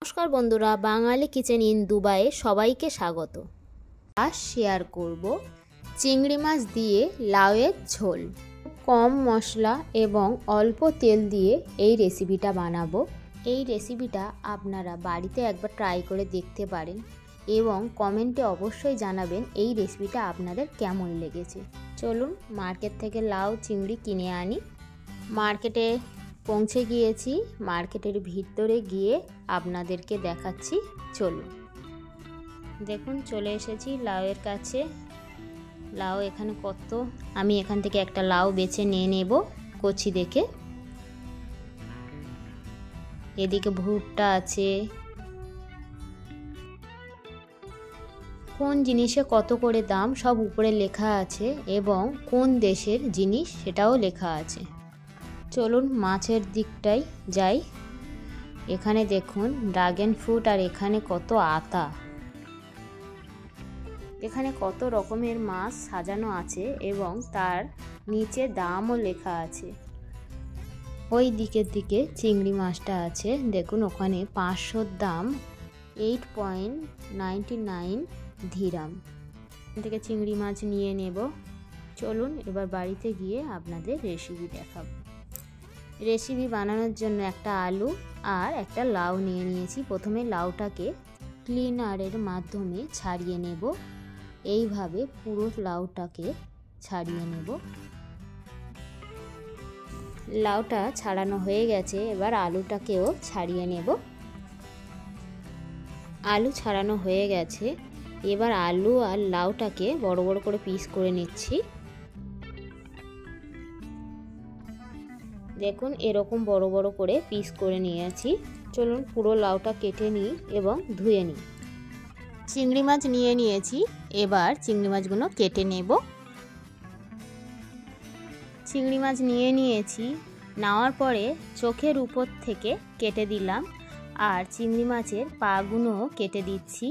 নমস্কার বন্ধুরা, বাঙালি kitchen in দুবাইয়ে সবাইকে স্বাগত। আজ শেয়ার করব চিংড়ি মাছ দিয়ে লাউয়ের ঝোল। কম মশলা এবং অল্প তেল দিয়ে এই রেসিপিটা বানাবো। এই রেসিপিটা আপনারা বাড়িতে একবার ট্রাই করে দেখতে পারেন এবং কমেন্টে অবশ্যই জানাবেন এই রেসিপিটা আপনাদের কেমন লেগেছে। চলুন মার্কেট থেকে লাউ চিংড়ি কিনে আনি। মার্কেটে পৌঁছে গিয়েছি, মার্কেটের ভিতরে গিয়ে আপনাদেরকে দেখাচ্ছি। চলুন, দেখুন চলে এসেছি লাউয়ের কাছে। লাউ এখানে কত, আমি এখান থেকে একটা লাউ বেছে নিয়ে নেব কচি দেখে। এদিকে ভুট্টা আছে, কোন জিনিসে কত করে দাম সব উপরে লেখা আছে এবং কোন দেশের জিনিস সেটাও লেখা আছে। চলুন মাছের দিকটাই যাই। এখানে দেখুন ড্রাগন ফ্রুট আর এখানে কত আতা। এখানে কত রকমের মাছ সাজানো আছে এবং তার নিচে দামও লেখা আছে। ওই দিকের দিকে চিংড়ি মাছটা আছে, দেখুন ওখানে 500 দাম, 8.99 দিরহাম। এখান থেকে চিংড়ি মাছ নিয়ে নেব। চলুন এবার বাড়িতে গিয়ে আপনাদের রেসিপি দেখাবো। রেসিপি বানানোর জন্য একটা আলু আর একটা লাউ নিয়ে নিয়েছি। প্রথমে লাউটাকে ক্লিনারের মাধ্যমে ছাড়িয়ে নেব। এইভাবে পুরো লাউটাকে ছাড়িয়ে নেব। লাউটা ছাড়ানো হয়ে গেছে, এবার আলুটাকেও ছাড়িয়ে নেব। আলু ছাড়ানো হয়ে গেছে, এবার আলু আর লাউটাকে বড় বড় করে পিস করে নিচ্ছি। দেখুন এরকম বড় বড় করে পিস করে নিয়েছি। চলুন পুরো লাউটা কেটে নিই এবং ধুয়ে নিই। চিংড়ি মাছ নিয়ে নিয়েছি, এবার চিংড়ি মাছগুলো কেটে নেব। চিংড়ি মাছ নিয়ে নিয়েছি, নেওয়ার পরে চোখের উপর থেকে কেটে দিলাম আর চিংড়ি মাছের পাগুলো কেটে দিচ্ছি।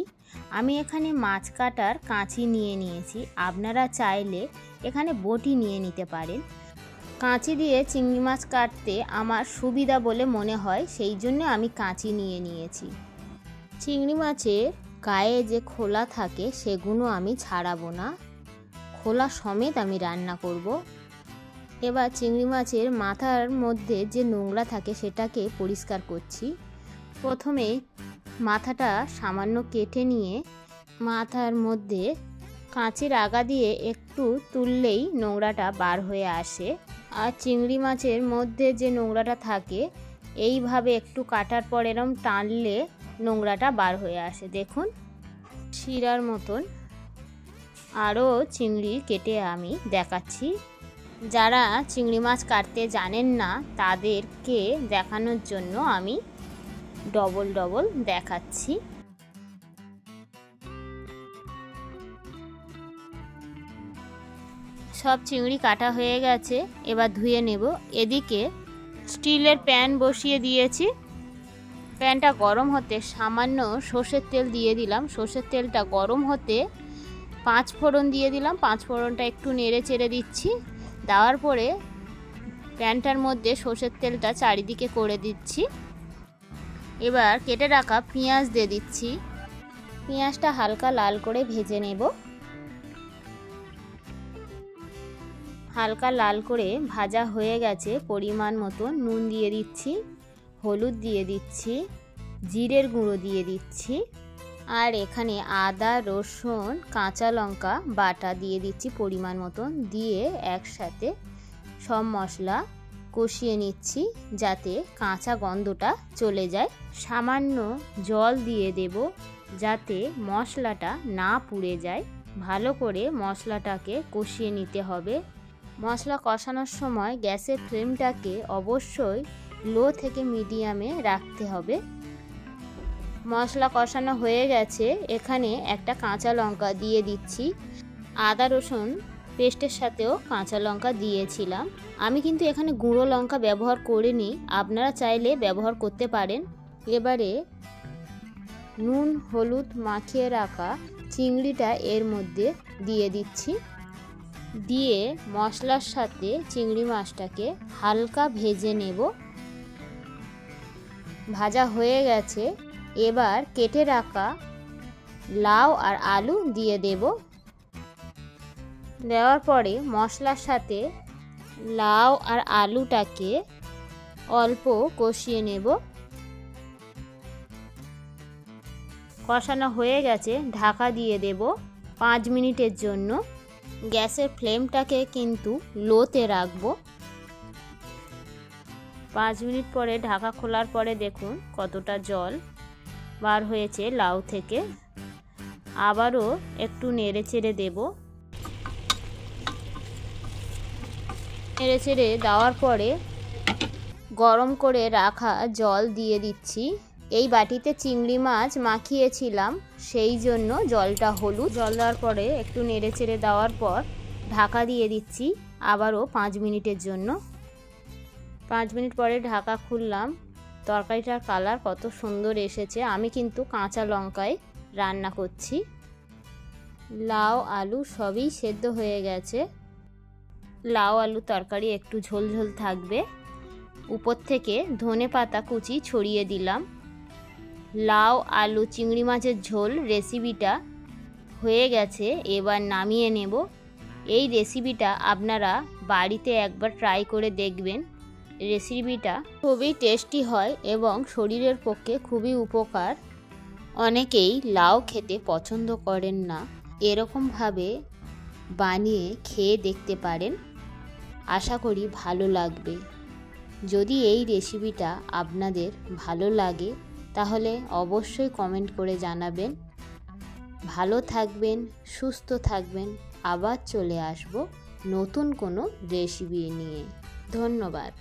আমি এখানে মাছ কাটার কাঁচি নিয়ে নিয়েছি, আপনারা চাইলে এখানে বটি নিয়ে নিতে পারেন। কাঁচি দিয়ে চিংড়ি মাছ কাটতে আমার সুবিধা বলে মনে হয়, সেই জন্য আমি কাঁচি নিয়ে নিয়েছি। চিংড়ি মাছের গায়ে যে খোলা থাকে সেগুলো আমি ছাড়াবো না, খোলা সমেত আমি রান্না করব। এবার চিংড়ি মাছের মাথার মধ্যে যে নোংরা থাকে সেটাকে পরিষ্কার করছি। প্রথমে মাথাটা সামান্য কেটে নিয়ে মাথার মধ্যে কাঁচির আগা দিয়ে একটু তুললেই নোংরাটা বার হয়ে আসে। আর চিংড়ি মাছের মধ্যে যে নোংরাটা থাকে এইভাবে একটু কাটার পর এরম টানলে নোংরাটা বার হয়ে আসে। দেখুন শিরার মতন আরও চিংড়ি কেটে আমি দেখাচ্ছি। যারা চিংড়ি মাছ কাটতে জানেন না তাদেরকে দেখানোর জন্য আমি ডবল ডবল দেখাচ্ছি। সব চিংড়ি কাটা হয়ে গেছে, এবার ধুয়ে নেব। এদিকে স্টিলের প্যান বসিয়ে দিয়েছি। প্যানটা গরম হতে সামান্য সর্ষের তেল দিয়ে দিলাম। সর্ষের তেলটা গরম হতে 5 ফোড়ন দিয়ে দিলাম। 5 ফোড়নটা একটু নেড়ে চেড়ে দিচ্ছি। দেওয়ার পরে প্যানটার মধ্যে সর্ষের তেলটা চারিদিকে করে দিচ্ছি। এবার কেটে রাখা পেঁয়াজ দিয়ে দিচ্ছি। পেঁয়াজটা হালকা লাল করে ভেজে নেব। হালকা লাল করে ভাজা হয়ে গেছে, পরিমাণ মতো নুন দিয়ে দিচ্ছি, হলুদ দিয়ে দিচ্ছি, জিরের গুঁড়ো দিয়ে দিচ্ছি আর এখানে আদা রসুন কাঁচা লঙ্কা বাটা দিয়ে দিচ্ছি পরিমাণ মতন। দিয়ে একসাথে সব মশলা কষিয়ে নিচ্ছি যাতে কাঁচা গন্ধটা চলে যায়। সামান্য জল দিয়ে দেব যাতে মশলাটা না পুড়ে যায়। ভালো করে মশলাটাকে কষিয়ে নিতে হবে। মশলা কষানোর সময় গ্যাসের ফ্লেমটাকে অবশ্যই লো থেকে মিডিয়ামে রাখতে হবে। মশলা কষানো হয়ে গেছে, এখানে একটা কাঁচা লঙ্কা দিয়ে দিচ্ছি। আদা রসুন পেস্টের সাথেও কাঁচা লঙ্কা দিয়েছিলাম। আমি কিন্তু এখানে গুঁড়ো লঙ্কা ব্যবহার করিনি, আপনারা চাইলে ব্যবহার করতে পারেন। এবারে নুন হলুদ মাখিয়ে রাখা চিংড়িটা এর মধ্যে দিয়ে দিচ্ছি। দিয়ে মশলার সাথে চিংড়ি মাছটাকে হালকা ভেজে নেব। ভাজা হয়ে গেছে, এবার কেটে রাখা লাউ আর আলু দিয়ে দেব। দেওয়ার পরে মশলার সাথে লাউ আর আলুটাকে অল্প কষিয়ে নেব। কষানো হয়ে গেছে, ঢাকা দিয়ে দেব 5 মিনিটের জন্য। গ্যাসের ফ্লেমটাকে কিন্তু লোতে রাখবো। 5 মিনিট পরে ঢাকা খোলার পরে দেখুন কতটা জল বার হয়েছে লাউ থেকে। আবারও একটু নেড়ে চেড়ে দেব। নেড়ে চেড়ে দেওয়ার পরে গরম করে রাখা জল দিয়ে দিচ্ছি। এই বাটিতে চিংড়ি মাছ মাখিয়েছিলাম, সেই জন্য জলটা হলুদ। জল দেওয়ার পরে একটু নেড়ে চেড়ে দেওয়ার পর ঢাকা দিয়ে দিচ্ছি আবারও 5 মিনিটের জন্য। 5 মিনিট পরে ঢাকা খুললাম। তরকারিটার কালার কত সুন্দর এসেছে। আমি কিন্তু কাঁচা লঙ্কায় রান্না করছি। লাউ আলু সবই সেদ্ধ হয়ে গেছে। লাউ আলু তরকারি একটু ঝোল ঝোল থাকবে। উপর থেকে ধনেপাতা কুচি ছড়িয়ে দিলাম। লাউ আলু চিংড়ি মাছের ঝোল রেসিপিটা হয়ে গেছে, এবার নামিয়ে নেব। এই রেসিপিটা আপনারা বাড়িতে একবার ট্রাই করে দেখবেন। রেসিপিটা খুবই টেস্টি হয় এবং শরীরের পক্ষে খুবই উপকার। অনেকেই লাউ খেতে পছন্দ করেন না, এরকমভাবে বানিয়ে খেয়ে দেখতে পারেন। আশা করি ভালো লাগবে। যদি এই রেসিপিটা আপনাদের ভালো লাগে তাহলে অবশ্যই কমেন্ট করে জানাবেন। ভালো থাকবেন, সুস্থ থাকবেন। আবার চলে আসব নতুন কোনো রেসিপি নিয়ে। ধন্যবাদ।